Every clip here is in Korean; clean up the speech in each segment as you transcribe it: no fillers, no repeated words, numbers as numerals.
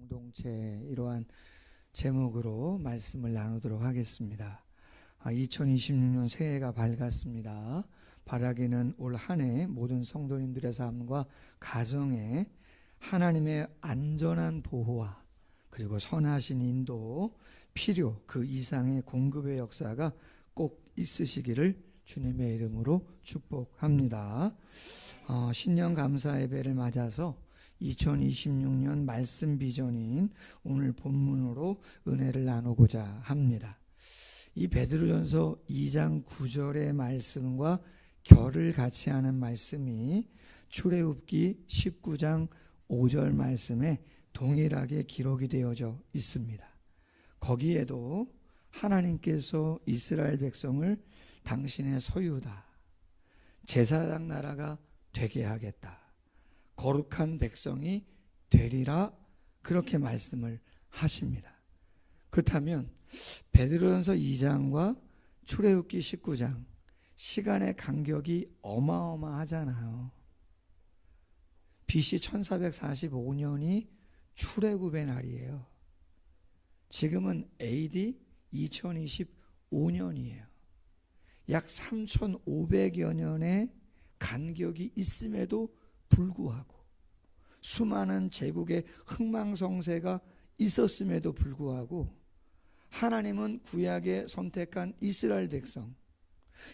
공동체 이러한 제목으로 말씀을 나누도록 하겠습니다. 2026년 새해가 밝았습니다. 바라기는 올 한 해 모든 성도님들의 삶과 가정에 하나님의 안전한 보호와 그리고 선하신 인도, 필요 그 이상의 공급의 역사가 꼭 있으시기를 주님의 이름으로 축복합니다. 신년 감사 예배를 맞아서 2026년 말씀 비전인 오늘 본문으로 은혜를 나누고자 합니다. 이 베드로전서 2장 9절의 말씀과 결을 같이 하는 말씀이 출애굽기 19장 5절 말씀에 동일하게 기록이 되어져 있습니다. 거기에도 하나님께서 이스라엘 백성을 당신의 소유다, 제사장 나라가 되게 하겠다, 거룩한 백성이 되리라, 그렇게 말씀을 하십니다. 그렇다면 베드로전서 2장과 출애굽기 19장 시간의 간격이 어마어마하잖아요. BC 1445년이 출애굽의 날이에요. 지금은 AD 2025년이에요. 약 3500여 년의 간격이 있음에도 불구하고, 수많은 제국의 흥망성쇠가 있었음에도 불구하고 하나님은 구약에 선택한 이스라엘 백성,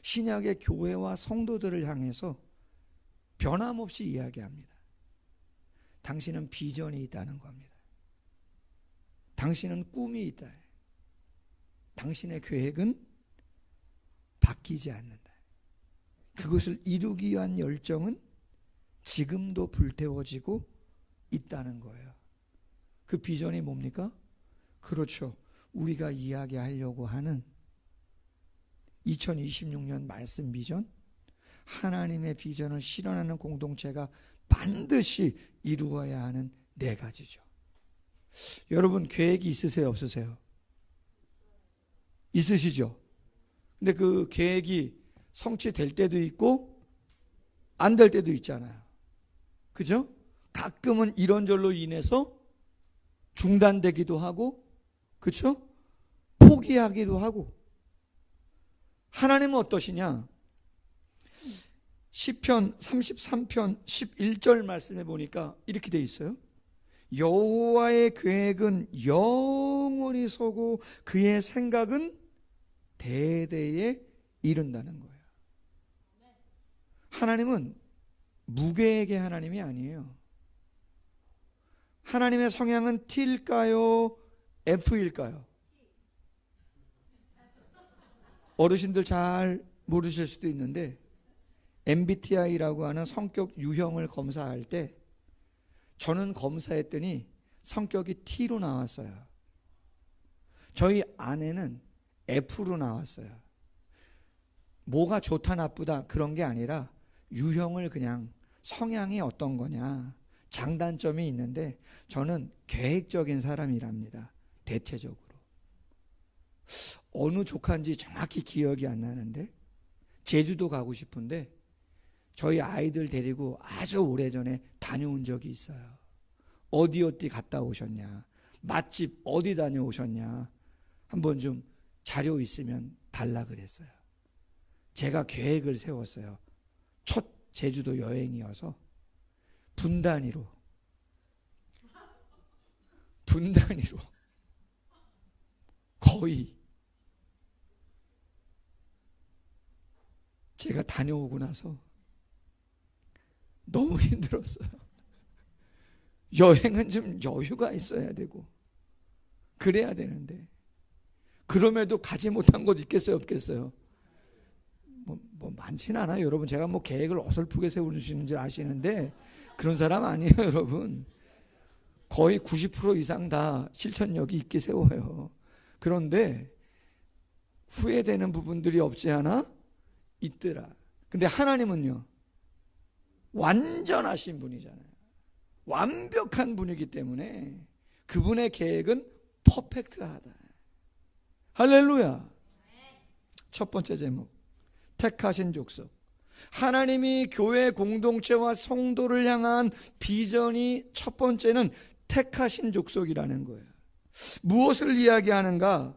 신약의 교회와 성도들을 향해서 변함없이 이야기합니다. 당신은 비전이 있다는 겁니다. 당신은 꿈이 있다. 당신의 계획은 바뀌지 않는다. 그것을 이루기 위한 열정은 지금도 불태워지고 있다는 거예요. 그 비전이 뭡니까? 그렇죠. 우리가 이야기하려고 하는 2026년 말씀 비전, 하나님의 비전을 실현하는 공동체가 반드시 이루어야 하는 네 가지죠. 여러분 계획이 있으세요, 없으세요? 있으시죠? 근데 그 계획이 성취될 때도 있고 안 될 때도 있잖아요. 그죠? 가끔은 이런저로 인해서 중단되기도 하고, 그렇죠? 포기하기도 하고. 하나님은 어떠시냐? 시편 33편 11절 말씀에 보니까 이렇게 돼 있어요. 여호와의 계획은 영원히 서고 그의 생각은 대대에 이른다는 거예요. 하나님은 무계획의 하나님이 아니에요. 하나님의 성향은 T일까요? F일까요? 어르신들 잘 모르실 수도 있는데 MBTI라고 하는 성격 유형을 검사할 때 저는 검사했더니 성격이 T로 나왔어요. 저희 아내는 F로 나왔어요. 뭐가 좋다 나쁘다 그런 게 아니라 유형을 그냥 성향이 어떤 거냐, 장단점이 있는데 저는 계획적인 사람이랍니다. 대체적으로. 어느 조카인지 정확히 기억이 안 나는데 제주도 가고 싶은데 저희 아이들 데리고 아주 오래전에 다녀온 적이 있어요. 어디 갔다 오셨냐, 맛집 어디 다녀오셨냐, 한번 좀 자료 있으면 달라 그랬어요. 제가 계획을 세웠어요. 첫 제주도 여행이어서 분단위로 거의 제가 다녀오고 나서 너무 힘들었어요. 여행은 좀 여유가 있어야 되고 그래야 되는데, 그럼에도 가지 못한 곳 있겠어요, 없겠어요? 뭐 많지는 않아요. 여러분, 제가 뭐 계획을 어설프게 세우시는 줄 아시는데 그런 사람 아니에요, 여러분. 거의 90% 이상 다 실천력이 있게 세워요. 그런데 후회되는 부분들이 없지 않아 있더라. 근데 하나님은요, 완전하신 분이잖아요. 완벽한 분이기 때문에 그분의 계획은 퍼펙트하다. 할렐루야. 첫 번째 제목, 택하신 족속. 하나님이 교회 공동체와 성도를 향한 비전이 첫 번째는 택하신 족속이라는 거예요. 무엇을 이야기하는가?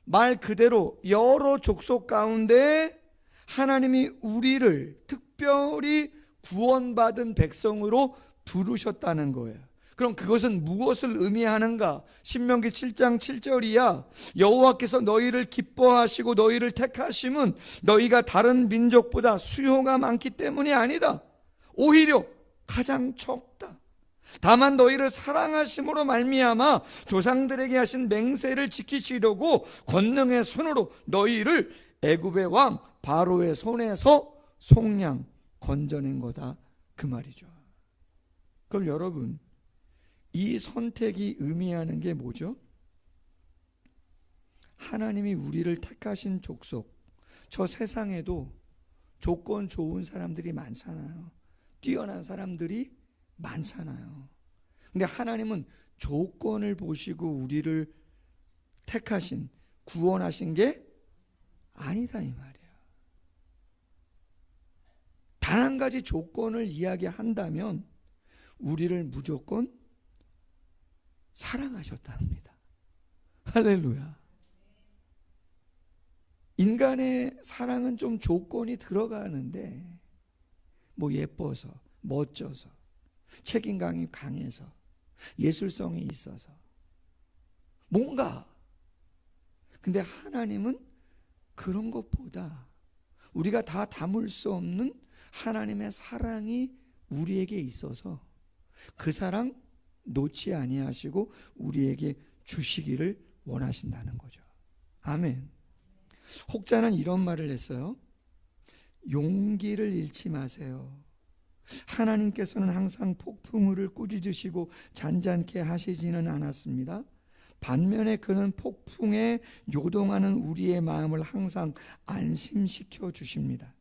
말 그대로 여러 족속 가운데 하나님이 우리를 특별히 구원받은 백성으로 부르셨다는 거예요. 그럼 그것은 무엇을 의미하는가? 신명기 7장 7절이야. 여호와께서 너희를 기뻐하시고 너희를 택하심은 너희가 다른 민족보다 수요가 많기 때문이 아니다. 오히려 가장 적다. 다만 너희를 사랑하심으로 말미암아 조상들에게 하신 맹세를 지키시려고 권능의 손으로 너희를 애굽의 왕 바로의 손에서 속량 건져낸 거다, 그 말이죠. 그럼 여러분, 이 선택이 의미하는 게 뭐죠? 하나님이 우리를 택하신 족속, 저 세상에도 조건 좋은 사람들이 많잖아요. 뛰어난 사람들이 많잖아요. 근데 하나님은 조건을 보시고 우리를 택하신, 구원하신 게 아니다, 이 말이에요. 단 한 가지 조건을 이야기한다면 우리를 무조건 사랑하셨답니다. 할렐루야. 인간의 사랑은 좀 조건이 들어가는데, 뭐 예뻐서, 멋져서, 책임감이 강해서, 예술성이 있어서, 뭔가. 근데 하나님은 그런 것보다 우리가 다 담을 수 없는 하나님의 사랑이 우리에게 있어서 그 사랑 놓지 아니하시고 우리에게 주시기를 원하신다는 거죠. 아멘. 혹자는 이런 말을 했어요. 용기를 잃지 마세요. 하나님께서는 항상 폭풍우를 꾸짖으시고 잔잔케 하시지는 않았습니다. 반면에 그는 폭풍에 요동하는 우리의 마음을 항상 안심시켜 주십니다.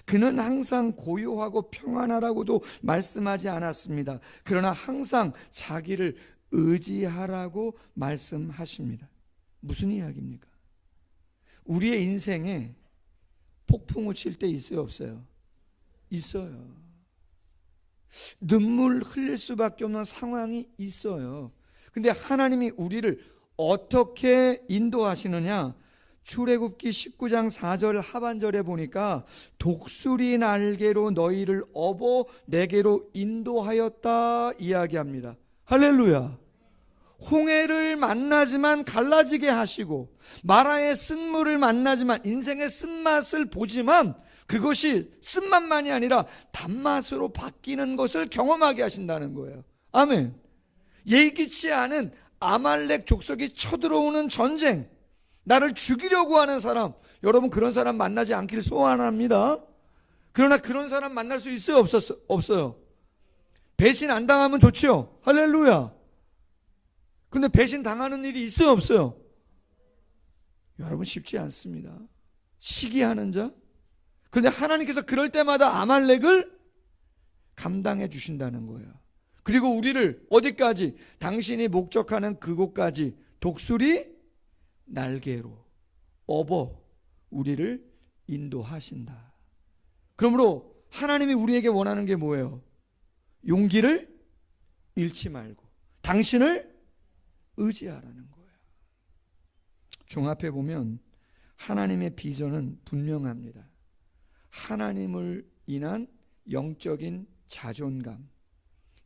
그는 항상 고요하고 평안하라고도 말씀하지 않았습니다. 그러나 항상 자기를 의지하라고 말씀하십니다. 무슨 이야기입니까? 우리의 인생에 폭풍우 칠 때 있어요, 없어요? 있어요. 눈물 흘릴 수밖에 없는 상황이 있어요. 근데 하나님이 우리를 어떻게 인도하시느냐? 출애굽기 19장 4절 하반절에 보니까 독수리 날개로 너희를 업어 내게로 인도하였다 이야기합니다. 할렐루야. 홍해를 만나지만 갈라지게 하시고 마라의 쓴물을 만나지만 인생의 쓴맛을 보지만 그것이 쓴맛만이 아니라 단맛으로 바뀌는 것을 경험하게 하신다는 거예요. 아멘. 예기치 않은 아말렉 족속이 쳐들어오는 전쟁, 나를 죽이려고 하는 사람, 여러분 그런 사람 만나지 않기를 소원합니다. 그러나 그런 사람 만날 수 있어요, 없어요? 배신 안 당하면 좋죠. 할렐루야. 근데 배신 당하는 일이 있어요, 없어요? 여러분 쉽지 않습니다. 시기하는 자. 그런데 하나님께서 그럴 때마다 아말렉을 감당해 주신다는 거예요. 그리고 우리를 어디까지? 당신이 목적하는 그곳까지 독수리 날개로 업어 우리를 인도하신다. 그러므로 하나님이 우리에게 원하는 게 뭐예요? 용기를 잃지 말고 당신을 의지하라는 거예요. 종합해 보면 하나님의 비전은 분명합니다. 하나님을 인한 영적인 자존감,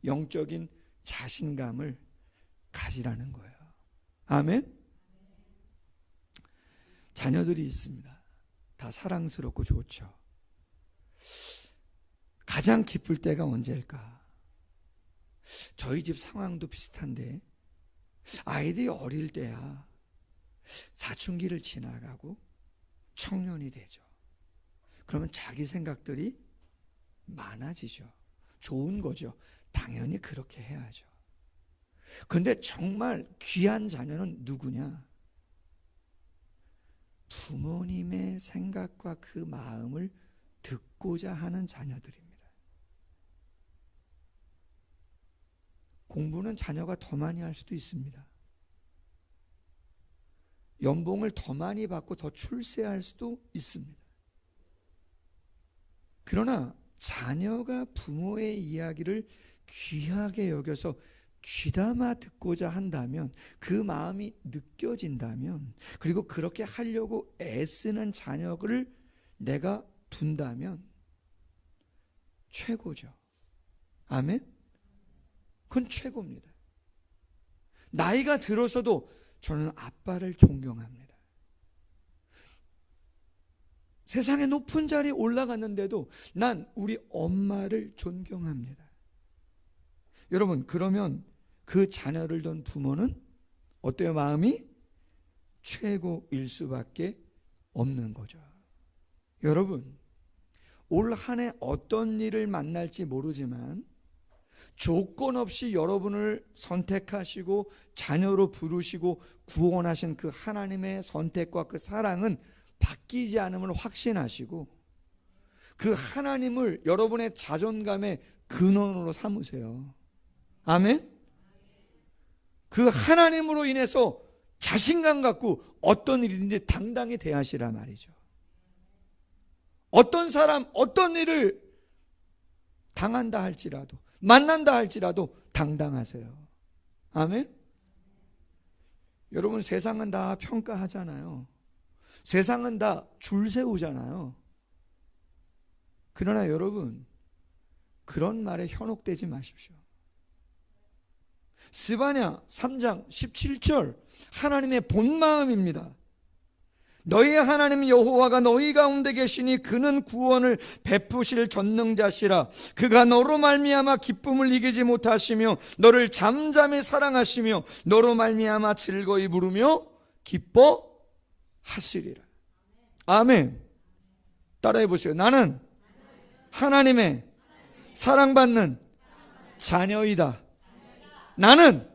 영적인 자신감을 가지라는 거예요. 아멘. 자녀들이 있습니다. 다 사랑스럽고 좋죠. 가장 기쁠 때가 언제일까? 저희 집 상황도 비슷한데 아이들이 어릴 때야 사춘기를 지나가고 청년이 되죠. 그러면 자기 생각들이 많아지죠. 좋은 거죠. 당연히 그렇게 해야죠. 그런데 정말 귀한 자녀는 누구냐? 부모님의 생각과 그 마음을 듣고자 하는 자녀들입니다. 공부는 자녀가 더 많이 할 수도 있습니다. 연봉을 더 많이 받고 더 출세할 수도 있습니다. 그러나 자녀가 부모의 이야기를 귀하게 여겨서 귀담아 듣고자 한다면, 그 마음이 느껴진다면, 그리고 그렇게 하려고 애쓰는 자녀를 내가 둔다면 최고죠. 아멘? 그건 최고입니다. 나이가 들어서도 저는 아빠를 존경합니다. 세상의 높은 자리에 올라갔는데도 난 우리 엄마를 존경합니다. 여러분, 그러면 그 자녀를 둔 부모는 어때요? 마음이 최고일 수밖에 없는 거죠. 여러분, 올 한 해 어떤 일을 만날지 모르지만 조건 없이 여러분을 선택하시고 자녀로 부르시고 구원하신 그 하나님의 선택과 그 사랑은 바뀌지 않음을 확신하시고, 그 하나님을 여러분의 자존감의 근원으로 삼으세요. 아멘? 그 하나님으로 인해서 자신감 갖고 어떤 일인지 당당히 대하시라 말이죠. 어떤 사람, 어떤 일을 당한다 할지라도, 만난다 할지라도 당당하세요. 아멘? 여러분, 세상은 다 평가하잖아요. 세상은 다 줄 세우잖아요. 그러나 여러분, 그런 말에 현혹되지 마십시오. 스바냐 3장 17절 하나님의 본 마음입니다. 너희의 하나님 여호와가 너희 가운데 계시니 그는 구원을 베푸실 전능자시라. 그가 너로 말미암아 기쁨을 이기지 못하시며 너를 잠잠히 사랑하시며 너로 말미암아 즐거이 부르며 기뻐하시리라. 아멘. 따라해 보세요. 나는 하나님의 사랑받는 자녀이다. 나는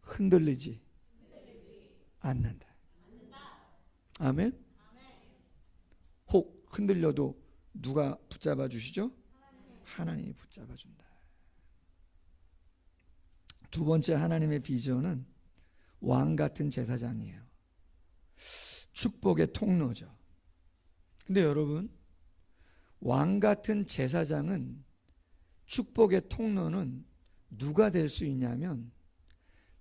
흔들리지 않는다. 아멘. 혹 흔들려도 누가 붙잡아 주시죠? 하나님이 붙잡아 준다. 두 번째 하나님의 비전은 왕 같은 제사장이에요. 축복의 통로죠. 근데 여러분, 왕 같은 제사장은, 축복의 통로는 누가 될 수 있냐면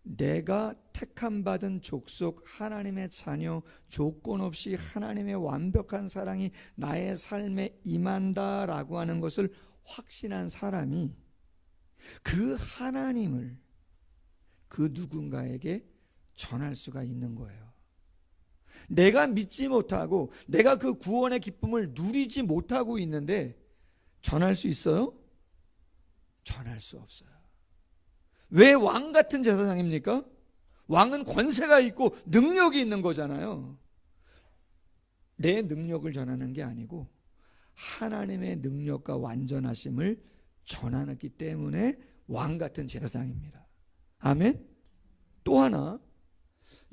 내가 택함 받은 족속 하나님의 자녀, 조건 없이 하나님의 완벽한 사랑이 나의 삶에 임한다라고 하는 것을 확신한 사람이 그 하나님을 그 누군가에게 전할 수가 있는 거예요. 내가 믿지 못하고 내가 그 구원의 기쁨을 누리지 못하고 있는데 전할 수 있어요? 전할 수 없어요. 왜 왕 같은 제사장입니까? 왕은 권세가 있고 능력이 있는 거잖아요. 내 능력을 전하는 게 아니고 하나님의 능력과 완전하심을 전하기 때문에 왕 같은 제사장입니다. 아멘? 또 하나,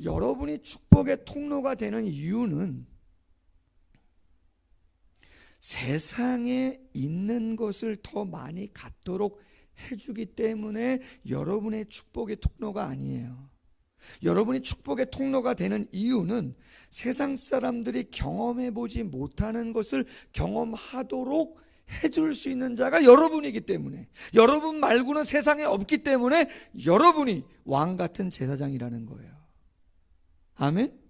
여러분이 축복의 통로가 되는 이유는 세상에 있는 것을 더 많이 갖도록 해주기 때문에 여러분의 축복의 통로가 아니에요. 여러분이 축복의 통로가 되는 이유는 세상 사람들이 경험해보지 못하는 것을 경험하도록 해줄 수 있는 자가 여러분이기 때문에, 여러분 말고는 세상에 없기 때문에 여러분이 왕 같은 제사장이라는 거예요. 아멘?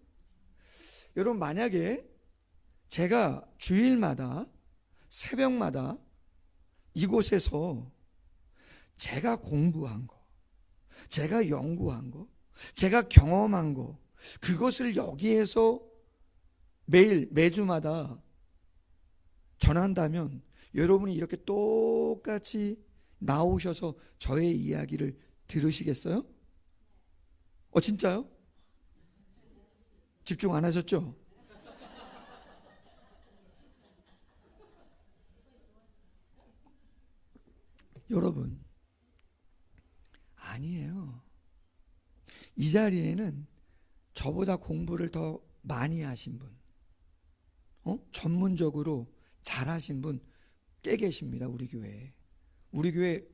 여러분, 만약에 제가 주일마다 새벽마다 이곳에서 제가 공부한 거, 제가 연구한 거, 제가 경험한 거, 그것을 여기에서 매일 매주마다 전한다면 여러분이 이렇게 똑같이 나오셔서 저의 이야기를 들으시겠어요? 진짜요? 집중 안 하셨죠? 여러분, 아니에요. 이 자리에는 저보다 공부를 더 많이 하신 분, 전문적으로 잘하신 분 꽤 계십니다. 우리 교회에. 우리 교회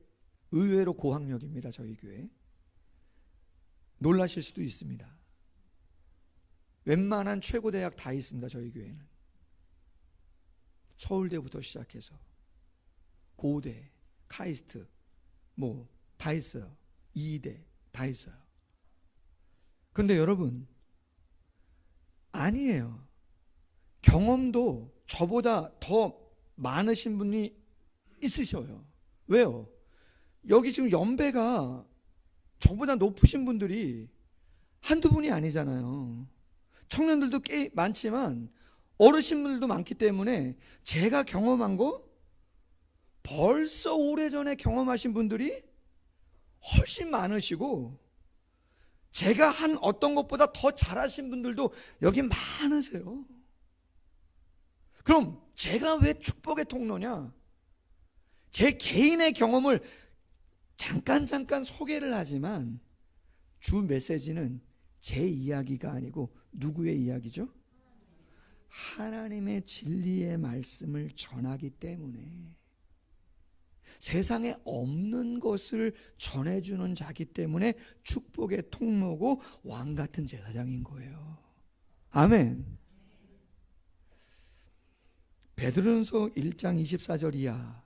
의외로 고학력입니다. 저희 교회. 놀라실 수도 있습니다. 웬만한 최고 대학 다 있습니다. 저희 교회는. 서울대부터 시작해서 고대, 카이스트, 다 있어요. 2대 다 있어요. 그런데 여러분, 아니에요. 경험도 저보다 더 많으신 분이 있으셔요. 왜요? 여기 지금 연배가 저보다 높으신 분들이 한두 분이 아니잖아요. 청년들도 꽤 많지만 어르신분들도 많기 때문에 제가 경험한 거 벌써 오래전에 경험하신 분들이 훨씬 많으시고, 제가 한 어떤 것보다 더 잘하신 분들도 여기 많으세요. 그럼 제가 왜 축복의 통로냐? 제 개인의 경험을 잠깐 소개를 하지만 주 메시지는 제 이야기가 아니고 누구의 이야기죠? 하나님의 진리의 말씀을 전하기 때문에, 세상에 없는 것을 전해주는 자기 때문에 축복의 통로고 왕같은 제사장인 거예요. 아멘. 베드로전서 1장 24절 이하,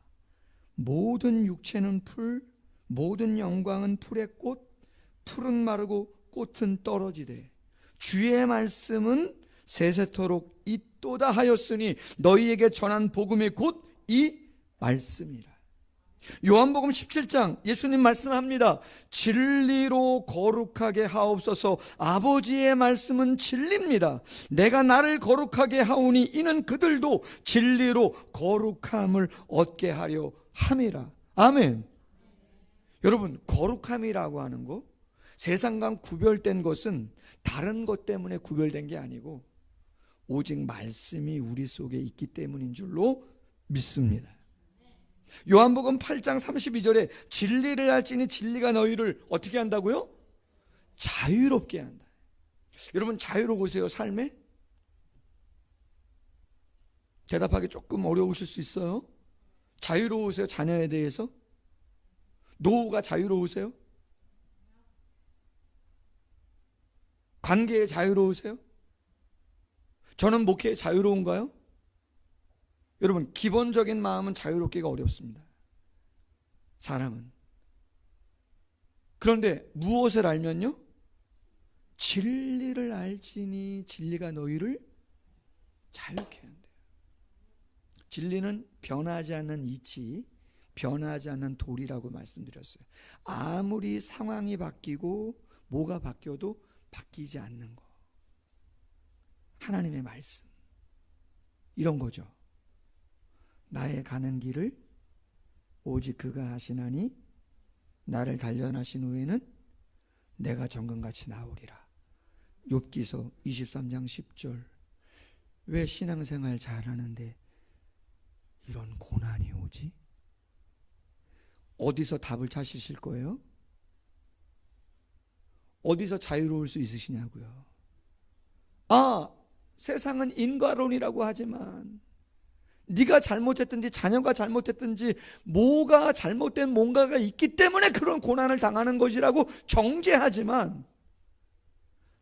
모든 육체는 풀, 모든 영광은 풀의 꽃, 풀은 마르고 꽃은 떨어지되 주의 말씀은 세세토록 있도다 하였으니 너희에게 전한 복음이 곧 이 말씀이라. 요한복음 17장 예수님 말씀합니다. 진리로 거룩하게 하옵소서. 아버지의 말씀은 진리입니다. 내가 나를 거룩하게 하오니 이는 그들도 진리로 거룩함을 얻게 하려 함이라. 아멘. 여러분, 거룩함이라고 하는 거, 세상과 구별된 것은 다른 것 때문에 구별된 게 아니고 오직 말씀이 우리 속에 있기 때문인 줄로 믿습니다. 요한복음 8장 32절에 진리를 알지니 진리가 너희를 어떻게 한다고요? 자유롭게 한다. 여러분, 자유로우세요, 삶에? 대답하기 조금 어려우실 수 있어요. 자유로우세요, 자녀에 대해서? 노후가 자유로우세요? 관계에 자유로우세요? 저는 목회에 자유로운가요? 여러분, 기본적인 마음은 자유롭기가 어렵습니다. 사람은. 그런데 무엇을 알면요? 진리를 알지니 진리가 너희를 자유케 한대요. 진리는 변하지 않는 이치, 변하지 않는 돌이라고 말씀드렸어요. 아무리 상황이 바뀌고 뭐가 바뀌어도 바뀌지 않는 거. 하나님의 말씀. 이런 거죠. 나의 가는 길을 오직 그가 하시나니 나를 단련하신 후에는 내가 정금같이 나오리라. 욥기서 23장 10절. 왜 신앙생활 잘하는데 이런 고난이 오지? 어디서 답을 찾으실 거예요? 어디서 자유로울 수 있으시냐고요. 세상은 인과론이라고 하지만 네가 잘못했든지 자녀가 잘못했든지 뭐가 잘못된 뭔가가 있기 때문에 그런 고난을 당하는 것이라고 정죄하지만,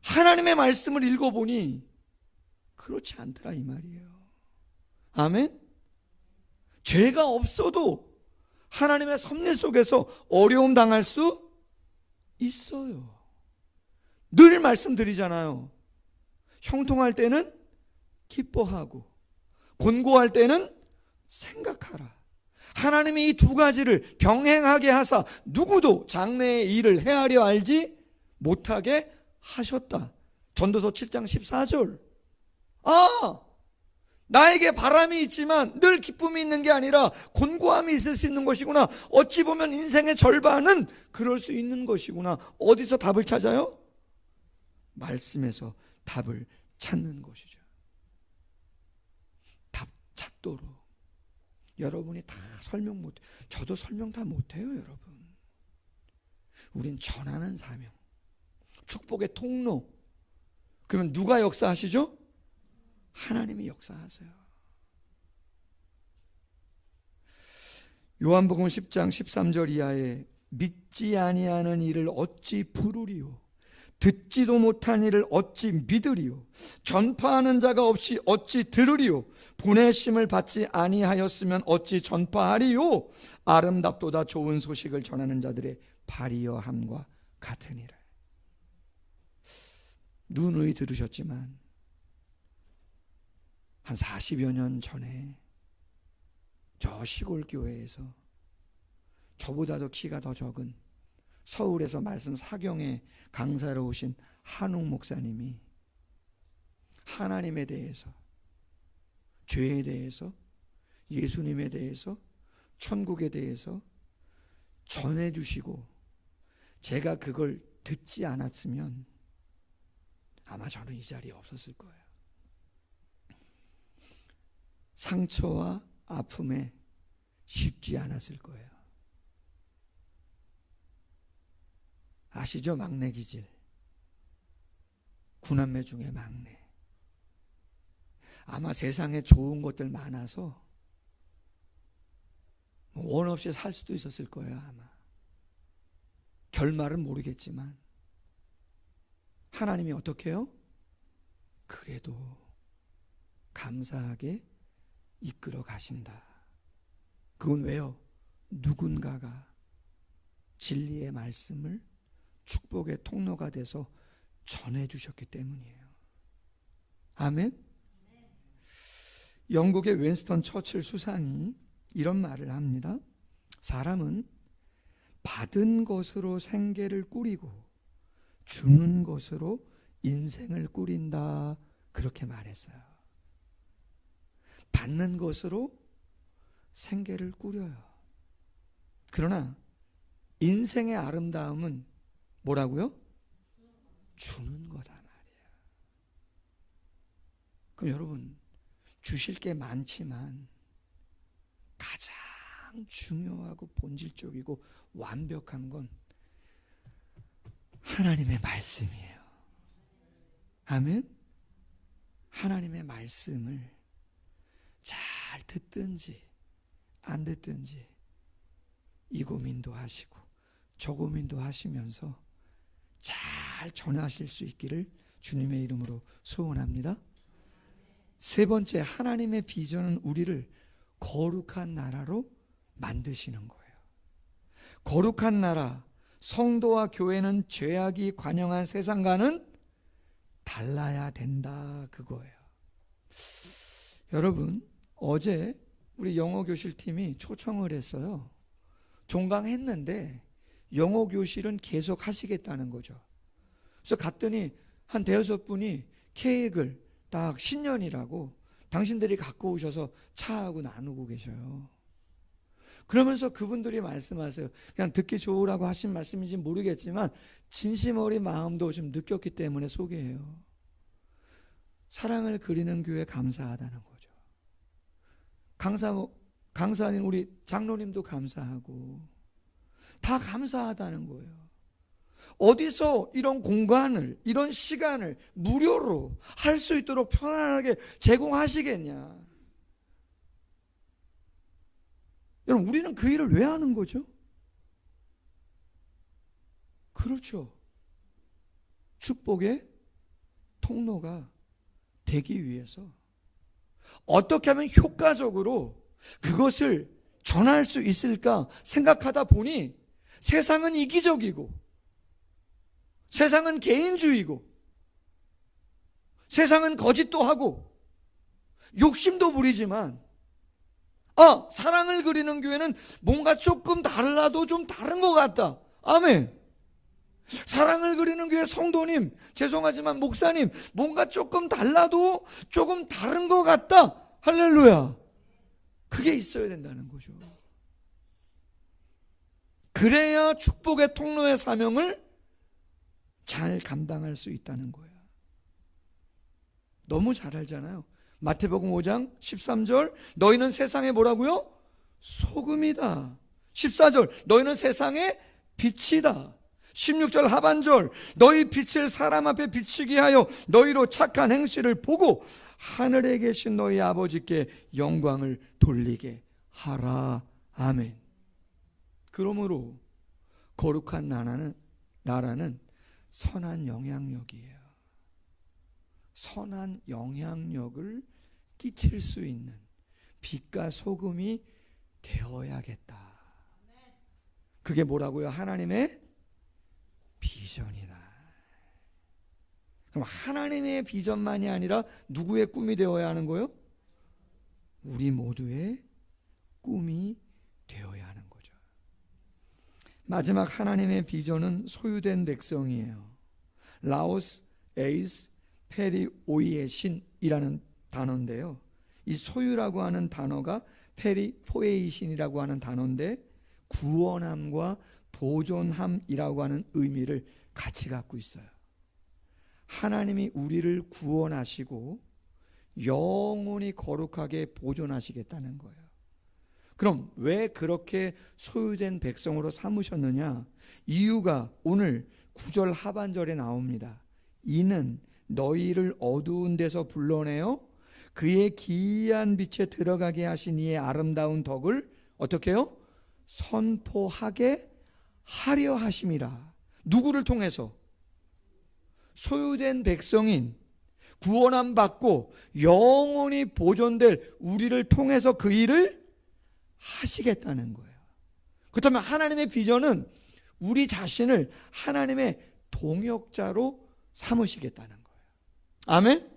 하나님의 말씀을 읽어보니 그렇지 않더라 이 말이에요. 아멘. 죄가 없어도 하나님의 섭리 속에서 어려움 당할 수 있어요. 늘 말씀드리잖아요. 형통할 때는 기뻐하고 곤고할 때는 생각하라. 하나님이 이 두 가지를 병행하게 하사 누구도 장래의 일을 헤아려 알지 못하게 하셨다. 전도서 7장 14절. 나에게 바람이 있지만 늘 기쁨이 있는 게 아니라 곤고함이 있을 수 있는 것이구나. 어찌 보면 인생의 절반은 그럴 수 있는 것이구나. 어디서 답을 찾아요? 말씀에서 답을 찾는 것이죠. 답 찾도록. 여러분이 다 설명 못해요. 저도 설명 다 못해요, 여러분. 우린 전하는 사명, 축복의 통로. 그러면 누가 역사하시죠? 하나님이 역사하세요. 요한복음 10장 13절 이하에 믿지 아니하는 이를 어찌 부르리요? 듣지도 못한 이를 어찌 믿으리요? 전파하는 자가 없이 어찌 들으리요? 보내심을 받지 아니하였으면 어찌 전파하리요? 아름답도다 좋은 소식을 전하는 자들의 발이어함과 같으니라. 누누이 들으셨지만 한 40여 년 전에 저 시골 교회에서 저보다도 키가 더 적은 서울에서 말씀 사경에 강사로 오신 한웅 목사님이 하나님에 대해서, 죄에 대해서, 예수님에 대해서, 천국에 대해서 전해주시고 제가 그걸 듣지 않았으면 아마 저는 이 자리에 없었을 거예요. 상처와 아픔에 쉽지 않았을 거예요. 아시죠? 막내 기질. 구남매 중에 막내. 아마 세상에 좋은 것들 많아서 원 없이 살 수도 있었을 거예요. 아마 결말은 모르겠지만 하나님이 어떻게 해요? 그래도 감사하게 이끌어 가신다. 그건 왜요? 누군가가 진리의 말씀을 축복의 통로가 돼서 전해주셨기 때문이에요. 아멘. 영국의 윈스턴 처칠 수상이 이런 말을 합니다. 사람은 받은 것으로 생계를 꾸리고 주는 것으로 인생을 꾸린다, 그렇게 말했어요. 받는 것으로 생계를 꾸려요. 그러나 인생의 아름다움은 뭐라고요? 주는 거다 말이에요. 그럼 여러분, 주실 게 많지만 가장 중요하고 본질적이고 완벽한 건 하나님의 말씀이에요. 아멘? 하나님의 말씀을 잘 듣든지 안 듣든지 이 고민도 하시고 저 고민도 하시면서 잘 전하실 수 있기를 주님의 이름으로 소원합니다. 세 번째, 하나님의 비전은 우리를 거룩한 나라로 만드시는 거예요. 거룩한 나라, 성도와 교회는 죄악이 관영한 세상과는 달라야 된다, 그거예요. 여러분, 어제 우리 영어교실팀이 초청을 했어요. 종강했는데 영어교실은 계속 하시겠다는 거죠. 그래서 갔더니 한 대여섯 분이 케이크를 딱 신년이라고 당신들이 갖고 오셔서 차하고 나누고 계셔요. 그러면서 그분들이 말씀하세요. 그냥 듣기 좋으라고 하신 말씀인지 모르겠지만 진심 어린 마음도 좀 느꼈기 때문에 소개해요. 사랑을 그리는 교회 감사하다는 거죠. 강사님 우리 장로님도 감사하고 다 감사하다는 거예요. 어디서 이런 공간을, 이런 시간을 무료로 할 수 있도록 편안하게 제공하시겠냐. 여러분, 우리는 그 일을 왜 하는 거죠? 그렇죠. 축복의 통로가 되기 위해서 어떻게 하면 효과적으로 그것을 전할 수 있을까 생각하다 보니 세상은 이기적이고 세상은 개인주의고 세상은 거짓도 하고 욕심도 부리지만 사랑을 그리는 교회는 뭔가 조금 달라도 좀 다른 것 같다. 아멘. 사랑을 그리는 교회 성도님, 죄송하지만 목사님, 뭔가 조금 달라도 조금 다른 것 같다. 할렐루야. 그게 있어야 된다는 거죠. 그래야 축복의 통로의 사명을 잘 감당할 수 있다는 거예요. 너무 잘 알잖아요. 마태복음 5장 13절, 너희는 세상에 뭐라고요? 소금이다. 14절, 너희는 세상의 빛이다. 16절 하반절, 너희 빛을 사람 앞에 비추게 하여 너희로 착한 행실을 보고 하늘에 계신 너희 아버지께 영광을 돌리게 하라. 아멘. 그러므로 거룩한 나라는 선한 영향력이에요. 선한 영향력을 끼칠 수 있는 빛과 소금이 되어야겠다. 그게 뭐라고요? 하나님의 비전이다. 그럼 하나님의 비전만이 아니라 누구의 꿈이 되어야 하는 거예요? 우리 모두의 꿈이 되어야 하는 거죠. 마지막 하나님의 비전은 소유된 백성이에요. 라오스 에이스 페리오이의 신이라는 단어인데요. 이 소유라고 하는 단어가 페리포에이신이라고 하는 단어인데 구원함과 보존함이라고 하는 의미를 같이 갖고 있어요. 하나님이 우리를 구원하시고 영원히 거룩하게 보존하시겠다는 거예요. 그럼 왜 그렇게 소유된 백성으로 삼으셨느냐? 이유가 오늘 9절 하반절에 나옵니다. 이는 너희를 어두운 데서 불러내어 그의 기이한 빛에 들어가게 하신 이의 아름다운 덕을 어떻게 해요? 선포하게 하려 하심이라. 누구를 통해서? 소유된 백성인 구원함 받고 영원히 보존될 우리를 통해서 그 일을 하시겠다는 거예요. 그렇다면 하나님의 비전은 우리 자신을 하나님의 동역자로 삼으시겠다는 거예요. 아멘?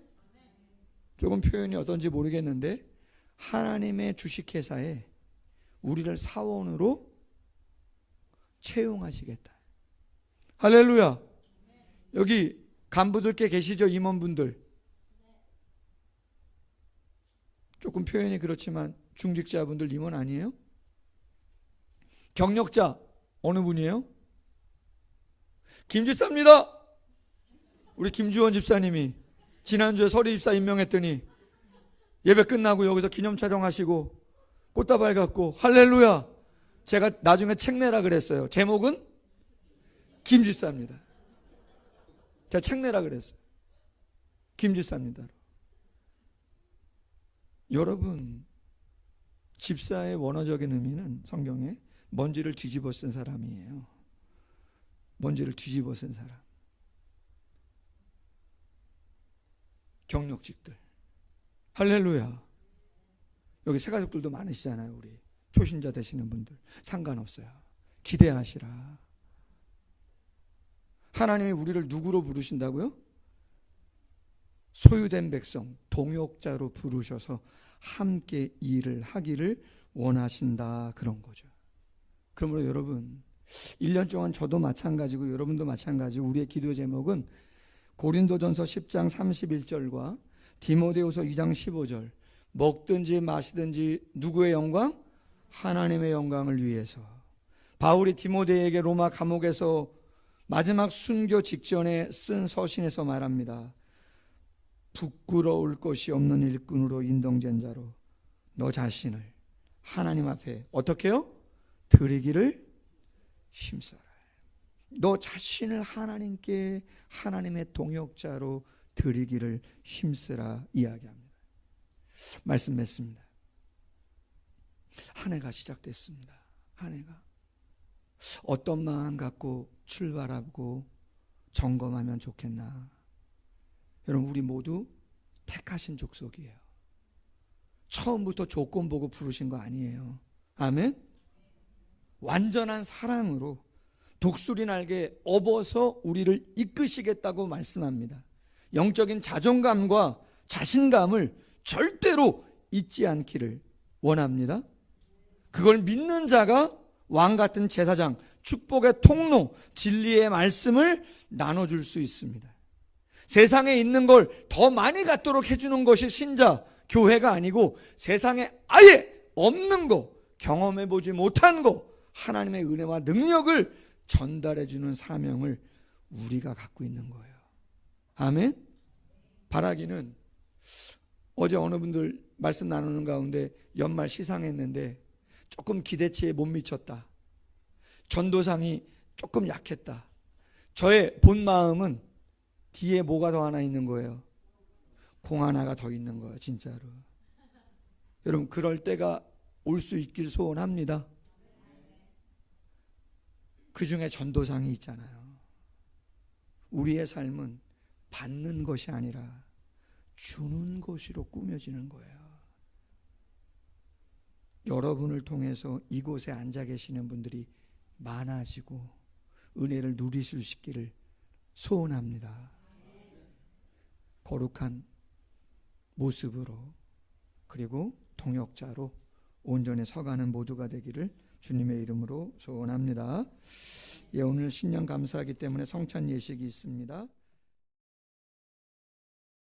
조금 표현이 어떤지 모르겠는데 하나님의 주식회사에 우리를 사원으로 채용하시겠다. 할렐루야. 여기 간부들께 계시죠? 임원분들. 조금 표현이 그렇지만 중직자분들 임원 아니에요? 경력자 어느 분이에요? 김집사입니다. 우리 김주원 집사님이 지난주에 서리 집사 임명했더니 예배 끝나고 여기서 기념 촬영하시고 꽃다발 갖고 할렐루야. 제가 나중에 책 내라 그랬어요. 제목은 김집사입니다. 제가 책 내라 그랬어요. 김집사입니다. 여러분, 집사의 원어적인 의미는 성경에 먼지를 뒤집어 쓴 사람이에요. 먼지를 뒤집어 쓴 사람. 경력직들. 할렐루야. 여기 새가족들도 많으시잖아요. 우리 초신자 되시는 분들 상관없어요. 기대하시라. 하나님이 우리를 누구로 부르신다고요? 소유된 백성, 동역자로 부르셔서 함께 일을 하기를 원하신다, 그런 거죠. 그러므로 여러분 1년 동안 저도 마찬가지고 여러분도 마찬가지고 우리의 기도 제목은 고린도전서 10장 31절과 디모데후서 2장 15절 먹든지 마시든지 누구의 영광? 하나님의 영광을 위해서. 바울이 디모데에게 로마 감옥에서 마지막 순교 직전에 쓴 서신에서 말합니다. 부끄러울 것이 없는 일꾼으로 인동된 자로 너 자신을 하나님 앞에 어떻게 해요? 드리기를 힘써라. 너 자신을 하나님께 하나님의 동역자로 드리기를 힘쓰라 이야기합니다. 말씀 맺습니다. 한 해가 시작됐습니다. 한 해가 어떤 마음 갖고 출발하고 점검하면 좋겠나? 여러분, 우리 모두 택하신 족속이에요. 처음부터 조건 보고 부르신 거 아니에요. 아멘? 완전한 사랑으로 독수리 날개 업어서 우리를 이끄시겠다고 말씀합니다. 영적인 자존감과 자신감을 절대로 잊지 않기를 원합니다. 그걸 믿는 자가 왕 같은 제사장, 축복의 통로, 진리의 말씀을 나눠줄 수 있습니다. 세상에 있는 걸 더 많이 갖도록 해주는 것이 신자, 교회가 아니고 세상에 아예 없는 거, 경험해보지 못한 거, 하나님의 은혜와 능력을 전달해주는 사명을 우리가 갖고 있는 거예요. 아멘? 바라기는 어제 어느 분들 말씀 나누는 가운데 연말 시상했는데 조금 기대치에 못 미쳤다. 전도상이 조금 약했다. 저의 본 마음은 뒤에 뭐가 더 하나 있는 거예요? 공 하나가 더 있는 거예요, 진짜로. 여러분, 그럴 때가 올 수 있길 소원합니다. 그 중에 전도상이 있잖아요. 우리의 삶은 받는 것이 아니라 주는 것으로 꾸며지는 거예요. 여러분을 통해서 이곳에 앉아 계시는 분들이 많아지고 은혜를 누리실 수 있기를 소원합니다. 거룩한 모습으로 그리고 동역자로 온전히 서가는 모두가 되기를 주님의 이름으로 소원합니다. 예, 오늘 신년 감사하기 때문에 성찬 예식이 있습니다.